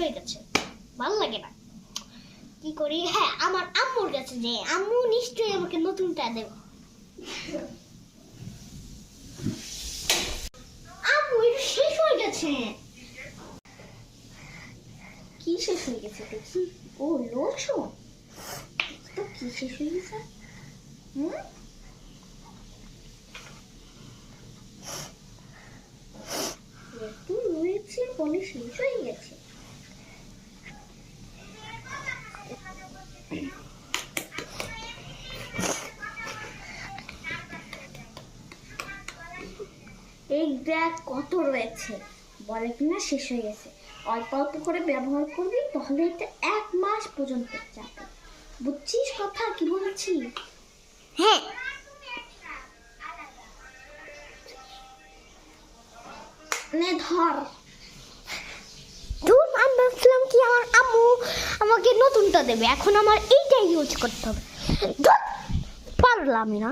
হয়ে গেছে, ভালো লাগে না। কি করি? হ্যাঁ, আমার আম্মুর কাছে যে আম্মু নিশ্চয়ই আমাকে নতুনটা দেবে। আম্মু এটা শেষ হয়ে গেছে। কি শেষ হয়ে গেছে দেখি? ও লোশন তো কি শেষ হয়ে গেছে? একটু রয়েছে বলে শেষ হয়ে গেছে। এই দেখ কত রয়েছে, বলে কিনা শেষ হয়ে গেছে। অল্প অল্প করে ব্যবহার করবি, তাহলে এটা 1 মাস পর্যন্ত যাবে। বুঝছিস কথা কি বলছি? হ্যাঁ। নে ধর। ধুর, আমি ভাবছিলাম কি আমার আম্মু আমাকে নতুনটা দেবে, এখন আমার এইটাই ইউজ করতে হবে। ধুর, পারলামই না।